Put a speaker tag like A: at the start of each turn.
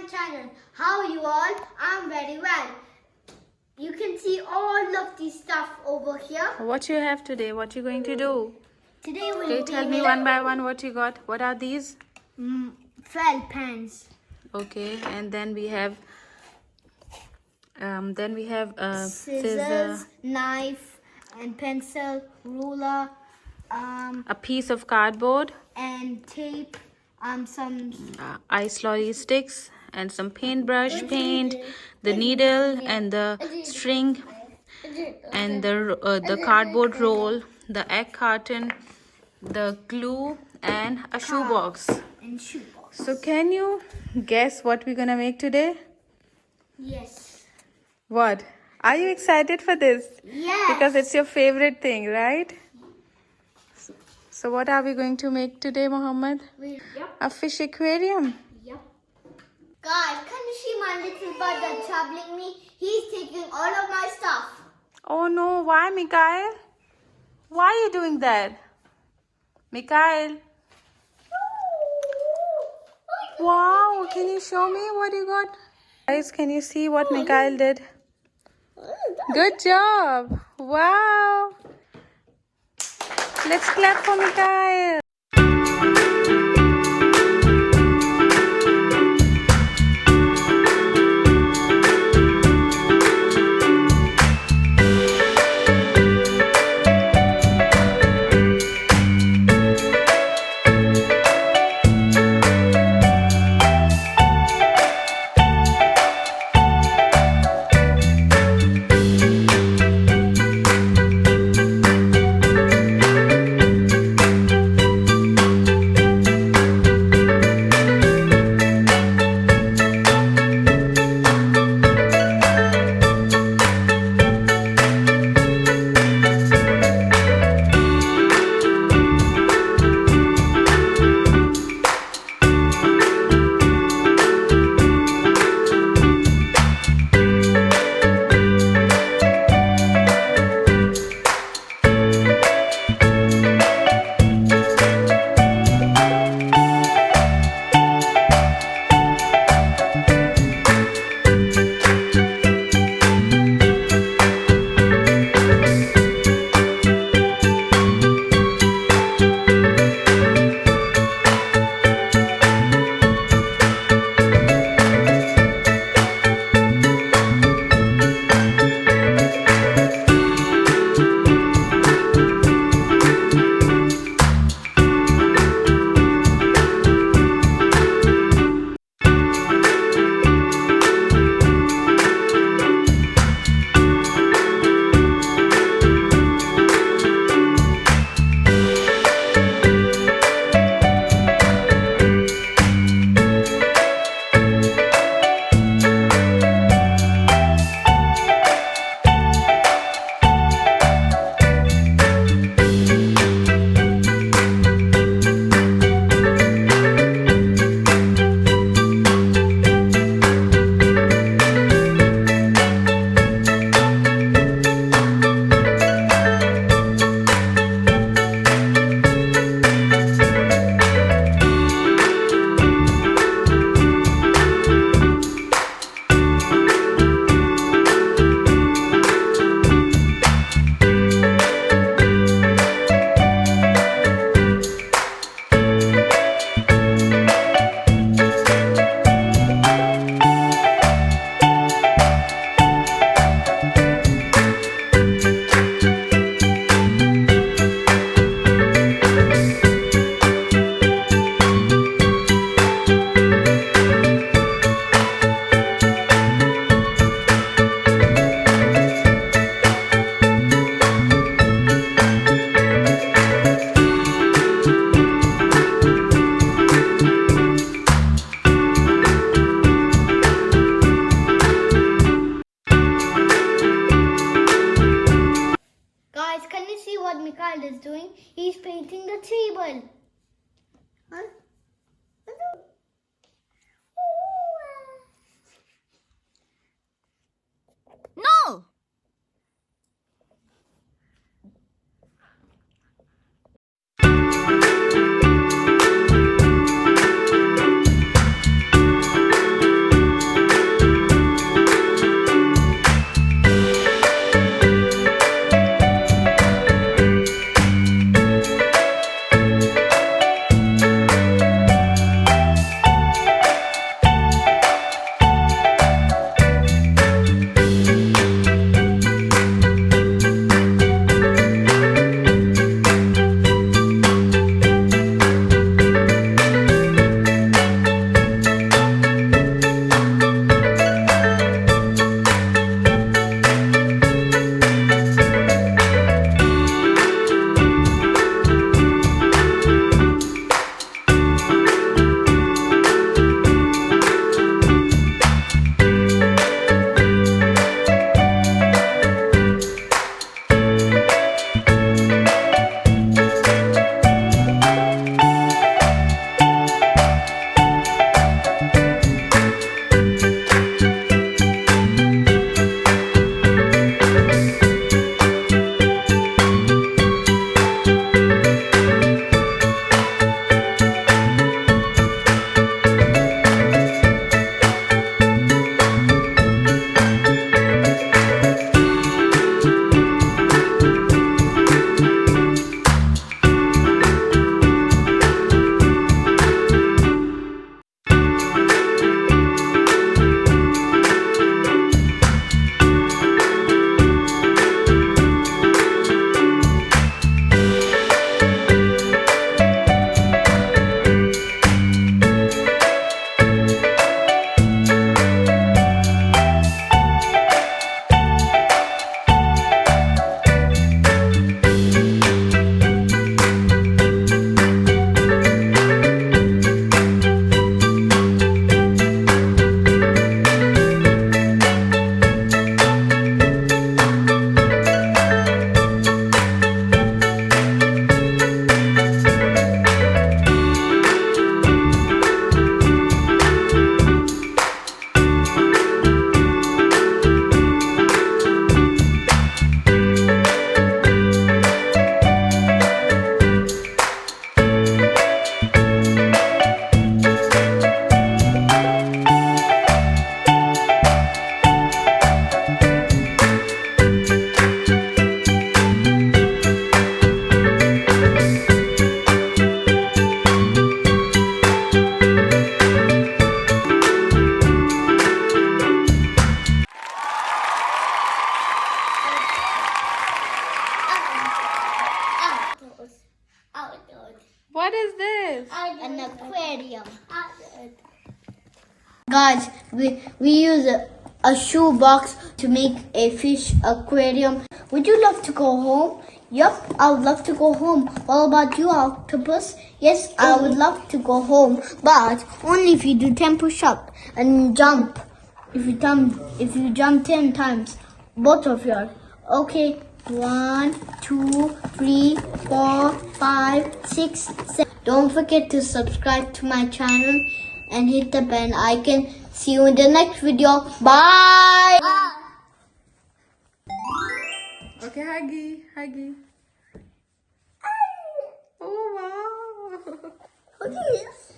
A: channel. How are you all? I'm very well. You can see all of the stuff over here.
B: What you have today? What you going to do?
A: Today we'll
B: Okay,
A: be
B: tell me one by one what you got. What are these?
A: fell pans,
B: Okay, and then we have
A: scissors, knife, and pencil, ruler,
B: a piece of cardboard,
A: and tape, some
B: ice lolly sticks, and some paintbrush, paint, the needle, and the string, and the cardboard roll, the egg carton, the glue, and a shoebox.
A: and shoebox.
B: So can you guess what we're gonna make today?
A: Yes.
B: What? Are you excited for this?
A: Yes.
B: Because it's your favorite thing, right? So what are we going to make today, Mohammed?
A: Yep.
B: A fish aquarium.
A: Yep. Guys, can you see my little bird that's troubling me? He's taking all of my stuff.
B: Oh no, why, Mikhail? Why are you doing that? Mikhail. Wow, can you show me what you got? Guys, can you see what Mikhail did? Good job. Wow. Let's clap for Mikhail.
A: Guys, can you see what Mikhail is doing? He's painting the table. Huh?
C: No!
B: What is this?
A: An aquarium. Guys, we use a shoe box to make a fish aquarium. Would you love to go home? Yup, I would love to go home. What about you, octopus? Yes, I would love to go home, but only if you do 10 push-up and jump. If you jump 10 times, both of you. Okay, 1, 2, 3, 4, 5, 6, 7. Don't forget to subscribe to my channel and hit the bell icon. See you in the next video. Bye.
B: Okay, Huggy. Oh wow.
A: What is this?